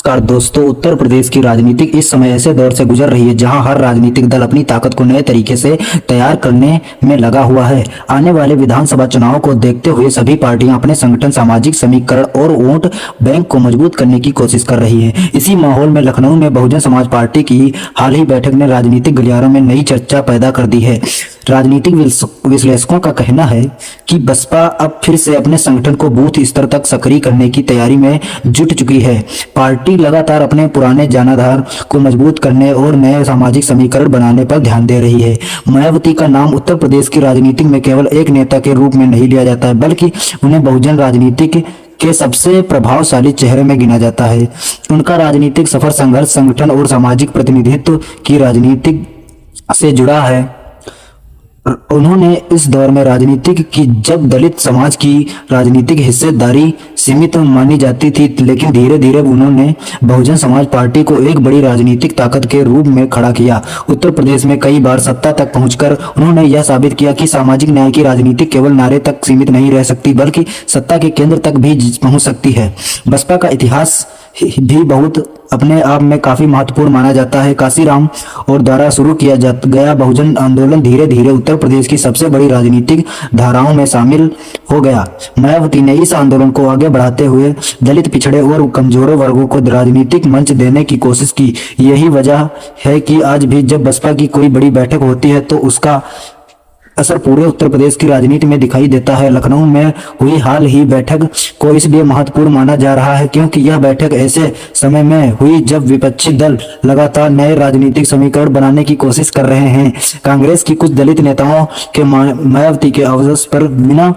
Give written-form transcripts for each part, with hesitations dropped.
नमस्कार दोस्तों। उत्तर प्रदेश की राजनीति इस समय ऐसे दौर से गुजर रही है जहां हर राजनीतिक दल अपनी ताकत को नए तरीके से तैयार करने में लगा हुआ है। आने वाले विधानसभा चुनाव को देखते हुए सभी पार्टियां अपने संगठन, सामाजिक समीकरण और वोट बैंक को मजबूत करने की कोशिश कर रही है। इसी माहौल में लखनऊ में बहुजन समाज पार्टी की हाल ही बैठक ने राजनीतिक गलियारों में नई चर्चा पैदा कर दी है। राजनीतिक विश्लेषकों का कहना है कि बसपा अब फिर से अपने संगठन को बूथ स्तर तक सक्रिय करने की तैयारी में जुट चुकी है। पार्टी लगातार अपने पुराने जनाधार को मजबूत करने और नए सामाजिक समीकरण बनाने पर ध्यान दे रही है। मायावती का नाम उत्तर प्रदेश की राजनीति में केवल एक नेता के रूप में नहीं लिया जाता है, बल्कि उन्हें बहुजन राजनीति के सबसे प्रभावशाली चेहरे में गिना जाता है। उनका राजनीतिक सफर संघर्ष, संगठन और सामाजिक प्रतिनिधित्व की राजनीति से जुड़ा है। उन्होंने इस दौर में राजनीति की जब दलित समाज की राजनीतिक हिस्सेदारी सीमित मानी जाती थी, लेकिन धीरे धीरे उन्होंने बहुजन समाज पार्टी को एक बड़ी राजनीतिक ताकत के रूप में खड़ा किया। उत्तर प्रदेश में कई बार सत्ता तक पहुंचकर उन्होंने यह साबित किया कि सामाजिक न्याय की राजनीति केवल नारे तक सीमित नहीं रह सकती, बल्कि सत्ता के केंद्र तक भी पहुंच सकती है। बसपा का इतिहास भी बहुत अपने आप में काफी महत्वपूर्ण माना जाता है। काशीराम और द्वारा शुरू किया गया बहुजन आंदोलन धीरे धीरे उत्तर प्रदेश की सबसे बड़ी राजनीतिक धाराओं में शामिल हो गया। मायावती ने इस आंदोलन को आगे बढ़ाते हुए दलित, पिछड़े और कमजोर वर्गों को राजनीतिक मंच देने की कोशिश की। यही वजह है कि आज भी जब बसपा की कोई बड़ी बैठक होती है तो उसका असर पूरे उत्तर प्रदेश की राजनीति में दिखाई देता है। लखनऊ में हुई हाल ही बैठक को इसलिए महत्वपूर्ण माना जा रहा है क्योंकि यह बैठक ऐसे समय में हुई जब विपक्षी दल लगातार नए राजनीतिक समीकरण बनाने की कोशिश कर रहे हैं। कांग्रेस की कुछ दलित नेताओं के मायावती के अवसर पर बिना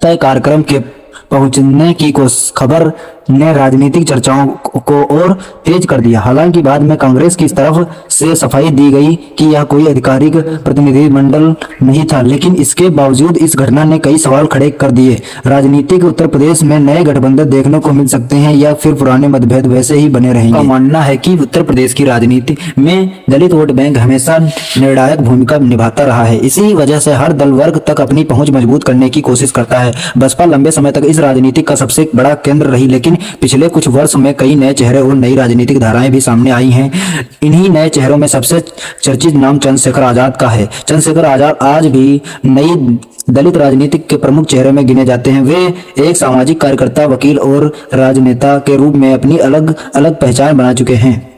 तय कार्यक्रम के पहुंचने की खबर ने राजनीतिक चर्चाओं को और तेज कर दिया। हालांकि बाद में कांग्रेस की तरफ से सफाई दी गई कि यह कोई आधिकारिक प्रतिनिधिमंडल नहीं था, लेकिन इसके बावजूद इस घटना ने कई सवाल खड़े कर दिए। राजनीतिक उत्तर प्रदेश में नए गठबंधन देखने को मिल सकते हैं या फिर पुराने मतभेद वैसे ही बने रहेंगे। मानना है कि उत्तर प्रदेश की राजनीति में दलित वोट बैंक हमेशा निर्णायक भूमिका निभाता रहा है। इसी वजह से हर दल वर्ग तक अपनी पहुंच मजबूत करने की कोशिश करता है। बसपा लंबे समय तक इस राजनीति का सबसे बड़ा केंद्र रही, लेकिन पिछले कुछ वर्ष में कई नए चेहरे और नई राजनीतिक धाराएं भी सामने आई हैं। इन्हीं नए चेहरों में सबसे चर्चित नाम चंद्रशेखर आजाद का है। चंद्रशेखर आजाद आज भी नई दलित राजनीति के प्रमुख चेहरे में गिने जाते हैं। वे एक सामाजिक कार्यकर्ता, वकील और राजनेता के रूप में अपनी अलग अलग पहचान बना चुके हैं।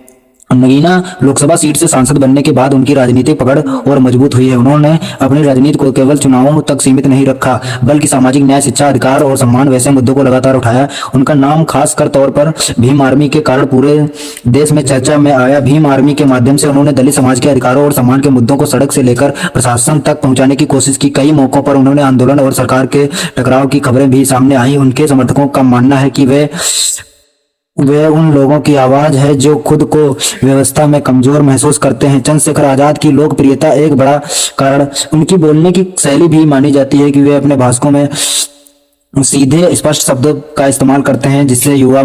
नगीना लोकसभा सीट से सांसद बनने के बाद उनकी राजनीतिक पकड़ और मजबूत हुई है। उन्होंने अपनी राजनीति को केवल चुनावों तक सीमित नहीं रखा, बल्कि सामाजिक न्याय, शिक्षा, अधिकार और सम्मान वैसे मुद्दों को लगातार उठाया। उनका नाम खासकर तौर पर भीम आर्मी के कारण पूरे देश में चर्चा में आया। भीम आर्मी के माध्यम से उन्होंने दलित समाज के अधिकारों और सम्मान के मुद्दों को सड़क से लेकर प्रशासन तक पहुंचाने की कोशिश की। कई मौकों पर उन्होंने आंदोलन और सरकार के टकराव की खबरें भी सामने आई। उनके समर्थकों का मानना है कि वे उन लोगों की आवाज है जो खुद को व्यवस्था में कमजोर महसूस करते हैं। चंद्रशेखर आजाद की लोकप्रियता एक बड़ा कारण उनकी बोलने की शैली भी मानी जाती है कि वे अपने भाषणों में सीधे स्पष्ट शब्दों का इस्तेमाल करते हैं, जिससे युवा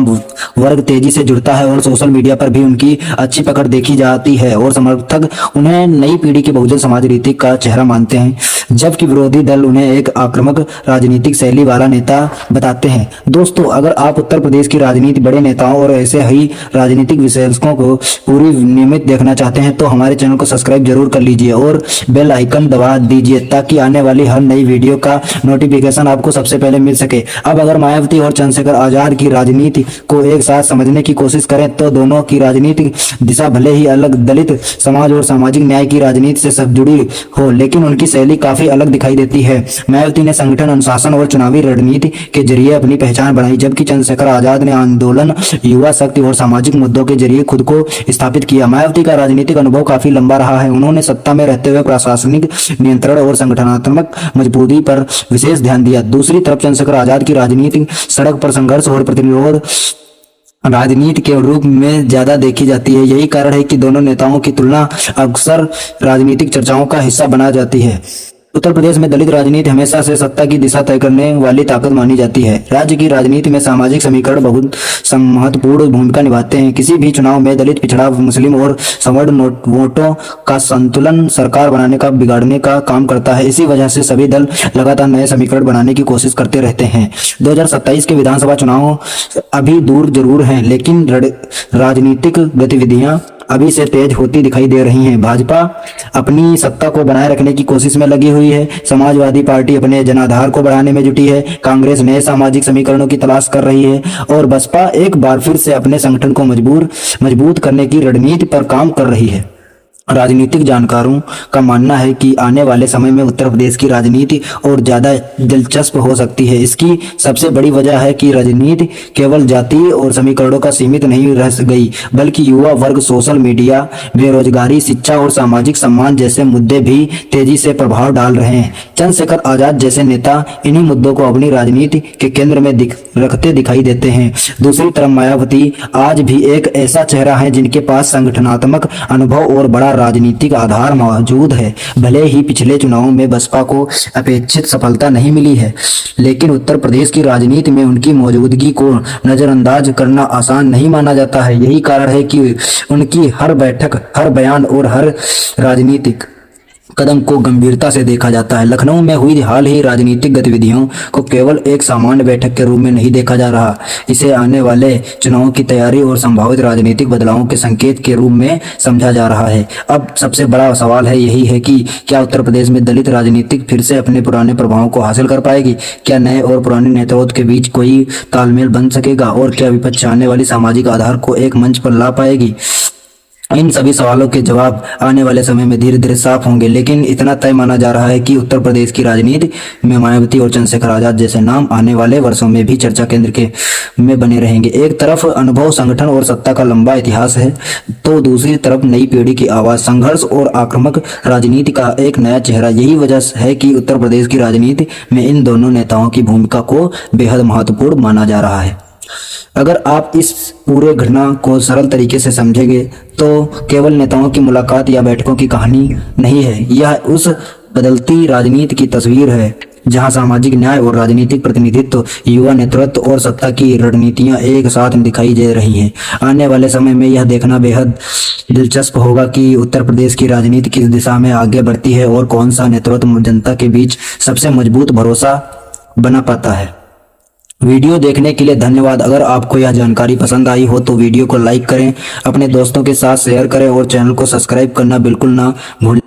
वर्ग तेजी से जुड़ता है और सोशल मीडिया पर भी उनकी अच्छी पकड़ देखी जाती है और समर्थक उन्हें नई पीढ़ी के बहुजन समाज रीति का चेहरा मानते हैं, जबकि विरोधी दल उन्हें एक आक्रामक राजनीतिक शैली वाला नेता बताते हैं। दोस्तों, अगर आप उत्तर प्रदेश की राजनीति, बड़े नेताओं और ऐसे ही राजनीतिक विश्लेषकों को पूरी नियमित देखना चाहते हैं तो हमारे चैनल को सब्सक्राइब जरूर कर लीजिए और बेल आइकन दबा दीजिए ताकि आने वाली हर नई वीडियो का नोटिफिकेशन आपको सबसे पहले मिल सके। अब अगर मायावती और चंद्रशेखर आजाद की राजनीति को एक साथ समझने की कोशिश करें तो दोनों की राजनीतिक दिशा भले ही अलग दलित समाज और सामाजिक न्याय की राजनीति से सब जुड़ी हो, लेकिन उनकी शैली काफी अलग दिखाई देती है। मायावती ने संगठन, अनुशासन और चुनावी रणनीति के जरिए अपनी पहचान बनाई, जबकि चंद्रशेखर आजाद ने आंदोलन, युवा शक्ति और सामाजिक मुद्दों के जरिए खुद को स्थापित किया। मायावती का राजनीतिक अनुभव काफी लंबा रहा है। उन्होंने सत्ता में रहते हुए प्रशासनिक नियंत्रण और संगठनात्मक मजबूती पर विशेष ध्यान दिया। दूसरी तरफ चंद्रशेखर आजाद की राजनीति सड़क पर संघर्ष और प्रतिरोध राजनीति के रूप में ज्यादा देखी जाती है। यही कारण है कि दोनों नेताओं की तुलना अक्सर राजनीतिक चर्चाओं का हिस्सा बना जाती है। उत्तर प्रदेश में दलित राजनीति हमेशा से सत्ता की दिशा तय करने वाली ताकत मानी जाती है। राज्य की राजनीति में सामाजिक समीकरण बहुत महत्वपूर्ण भूमिका निभाते हैं। किसी भी चुनाव में दलित, पिछड़ा, मुस्लिम और सवर्ण वोटों का संतुलन सरकार बनाने का बिगाड़ने का काम करता है। इसी वजह से सभी दल लगातार नए समीकरण बनाने की कोशिश करते रहते हैं। 2027 के विधानसभा चुनाव अभी दूर जरूर हैं, लेकिन राजनीतिक गतिविधियां अभी से तेज होती दिखाई दे रही हैं। भाजपा अपनी सत्ता को बनाए रखने की कोशिश में लगी हुई है। समाजवादी पार्टी अपने जनाधार को बढ़ाने में जुटी है। कांग्रेस नए सामाजिक समीकरणों की तलाश कर रही है और बसपा एक बार फिर से अपने संगठन को मजबूत करने की रणनीति पर काम कर रही है। राजनीतिक जानकारों का मानना है कि आने वाले समय में उत्तर प्रदेश की राजनीति और ज्यादा दिलचस्प हो सकती है। इसकी सबसे बड़ी वजह है कि राजनीति केवल जातीय और समीकरणों का सीमित नहीं रह गई, बल्कि युवा वर्ग, सोशल मीडिया, बेरोजगारी, शिक्षा और सामाजिक सम्मान जैसे मुद्दे भी तेजी से प्रभाव डाल रहे हैं। चंद्रशेखर आजाद जैसे नेता इन्हीं मुद्दों को अपनी राजनीति के केंद्र में रखते दिखाई देते हैं। दूसरी तरफ मायावती आज भी एक ऐसा चेहरा है जिनके पास संगठनात्मक अनुभव और बड़ा राजनीतिक आधार मौजूद है। भले ही पिछले चुनावों में बसपा को अपेक्षित सफलता नहीं मिली है, लेकिन उत्तर प्रदेश की राजनीति में उनकी मौजूदगी को नजरअंदाज करना आसान नहीं माना जाता है। यही कारण है कि उनकी हर बैठक, हर बयान और हर राजनीतिक कदम को गंभीरता से देखा जाता है। लखनऊ में हुई हाल ही राजनीतिक गतिविधियों को केवल एक सामान्य बैठक के रूप में नहीं देखा जा रहा, इसे आने वाले चुनावों की तैयारी और संभावित राजनीतिक बदलावों के संकेत के रूप में समझा जा रहा है। अब सबसे बड़ा सवाल है यही है कि क्या उत्तर प्रदेश में दलित राजनीति फिर से अपने पुराने प्रभावों को हासिल कर पाएगी? क्या नए और पुराने नेतृत्व के बीच कोई तालमेल बन सकेगा और क्या विपक्ष आने वाली सामाजिक आधार को एक मंच पर ला पाएगी? इन सभी सवालों के जवाब आने वाले समय में धीरे धीरे साफ होंगे, लेकिन इतना तय माना जा रहा है कि उत्तर प्रदेश की राजनीति में मायावती और चंद्रशेखर आजाद जैसे नाम आने वाले वर्षों में भी चर्चा केंद्र में बने रहेंगे। एक तरफ अनुभव, संगठन और सत्ता का लंबा इतिहास है, तो दूसरी तरफ नई पीढ़ी की आवाज, संघर्ष और आक्रामक राजनीति का एक नया चेहरा। यही वजह है कि उत्तर प्रदेश की राजनीति में इन दोनों नेताओं की भूमिका को बेहद महत्वपूर्ण माना जा रहा है। अगर आप इस पूरे घटना को सरल तरीके से समझेंगे तो केवल नेताओं की मुलाकात या बैठकों की कहानी नहीं है, यह उस बदलती राजनीति की तस्वीर है जहां सामाजिक न्याय और राजनीतिक प्रतिनिधित्व, युवा नेतृत्व और सत्ता की रणनीतियां एक साथ दिखाई दे रही हैं। आने वाले समय में यह देखना बेहद दिलचस्प होगा कि उत्तर प्रदेश की राजनीति किस दिशा में आगे बढ़ती है और कौन सा नेतृत्व जनता के बीच सबसे मजबूत भरोसा बना पाता है। वीडियो देखने के लिए धन्यवाद। अगर आपको यह जानकारी पसंद आई हो तो वीडियो को लाइक करें, अपने दोस्तों के साथ शेयर करें और चैनल को सब्सक्राइब करना बिल्कुल ना भूलें।